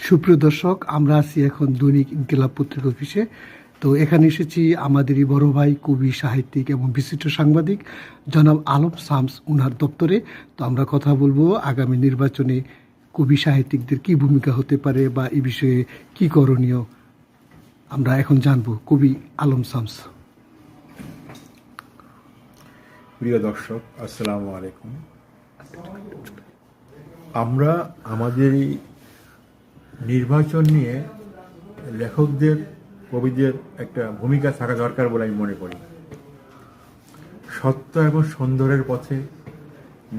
সুপ্রিয় দর্শক, আমরা আছি এখন দৈনিক ইনকিলাব পত্রিকা অফিসে। তো এখানে এসেছি আমাদেরই বড় ভাই, কবি, সাহিত্যিক এবং বিশিষ্ট সাংবাদিক জনাব আলম শামস উনার দপ্তরে। তো আমরা কথা বলবো আগামী নির্বাচনে কবি সাহিত্যিকদের কি ভূমিকা হতে পারে বা এই বিষয়ে কি করণীয়, আমরা এখন জানবো। কবি আলম শামস। প্রিয় দর্শক, আসসালামু আলাইকুম। আমরা আমাদের এই নির্বাচন নিয়ে লেখকদের, কবিদের একটা ভূমিকা থাকা দরকার বলে আমি মনে করি। সত্য এবং সুন্দরের পথে,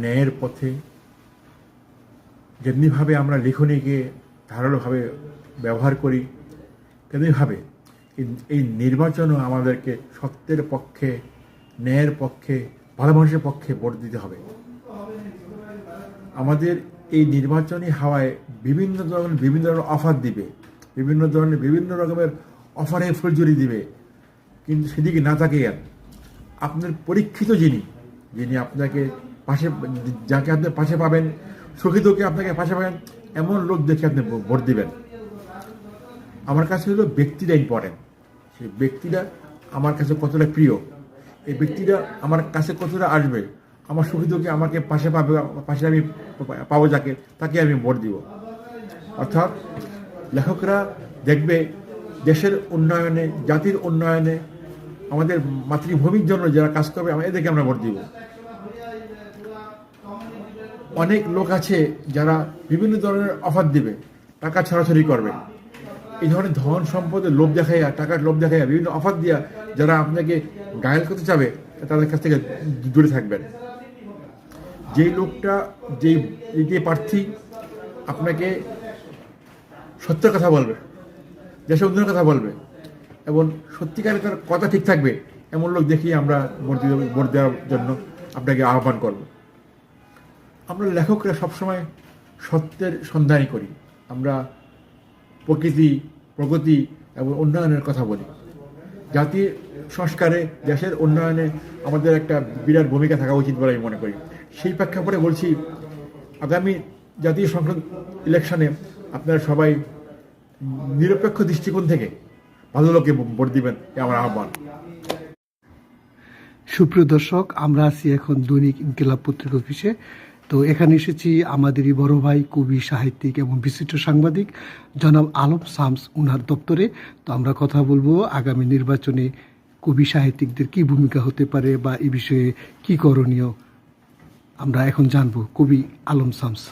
ন্যায়ের পথে যেমনিভাবে আমরা লিখনীকে ধারালোভাবে ব্যবহার করি, তেমনিভাবে এই নির্বাচনও আমাদেরকে সত্যের পক্ষে, ন্যায়ের পক্ষে, ভালো মানুষের পক্ষে ভোট দিতে হবে। আমাদের এই নির্বাচনী হাওয়ায় বিভিন্ন ধরনের অফার দিবে, বিভিন্ন রকমের অফারে ফুলঝুরি দিবে, কিন্তু সেদিকে না তাকিয়ে আপনার পরীক্ষিত যিনি আপনাকে যাকে আপনি পাশে পাবেন, সুখী দুঃখে আপনাকে পাশে পাবেন, এমন লোক দেখে আপনি ভোট দিবেন। আমার কাছে হলো ব্যক্তিরা ইম্পর্টেন্ট। সেই ব্যক্তিরা আমার কাছে কতটা প্রিয়, এই ব্যক্তিরা আমার কাছে কতটা আসবে, আমার সুখী দুঃখে আমাকে পাশে আমি পাবো, তাকে আমি ভোট দিব। অর্থাৎ লেখকরা দেখবে দেশের উন্নয়নে, জাতির উন্নয়নে, আমাদের মাতৃভূমির জন্য যারা কাজ করবে, এদেরকে আমরা ভোট দিব। অনেক লোক আছে যারা বিভিন্ন ধরনের অফার দিবে, টাকা ছড়াছড়ি করবে। এই ধরনের ধন সম্পদের লোভ দেখাইয়া, টাকার লোভ দেখাইয়া, বিভিন্ন অফার দিয়া যারা আপনাকে ঘায়েল করতে চাবে, তাদের কাছ থেকে দূরে থাকবেন। যেই লোকটা, যে প্রার্থী আপনাকে সত্যের কথা বলবে, দেশের উন্নয়নের কথা বলবে এবং সত্যিকারে তার কথা ঠিক থাকবে, এমন লোক দেখিয়ে আমরা ভোট দেওয়ার জন্য আপনাকে আহ্বান করব। আমরা লেখকরা সবসময় সত্যের সন্ধানই করি। আমরা প্রগতি এবং উন্নয়নের কথা বলি। জাতির সংস্কারে, দেশের উন্নয়নে আমাদের একটা বিরাট ভূমিকা থাকা উচিত বলে আমি মনে করি। সেই প্রেক্ষাপটে বলছি, আগামী জাতীয় সংসদ ইলেকশনে আপনারা সবাই নিরপেক্ষ দৃষ্টিকোণ থেকে ভালো লোকে ভোট দিবেন, আমার আহ্বান। সুপ্রিয় দর্শক, আমরা আছি এখন দৈনিক ইনকিলাব পত্রিকা অফিসে। তো এখানে এসেছি আমাদেরই বড় ভাই, কবি, সাহিত্যিক এবং বিশিষ্ট সাংবাদিক জনাব আলম শামস উনার দপ্তরে। তো আমরা কথা বলবো আগামী নির্বাচনে কবি সাহিত্যিকদের কি ভূমিকা হতে পারে বা এই বিষয়ে কি করণীয়, আমরা এখন জানবো। কবি আলম শামস।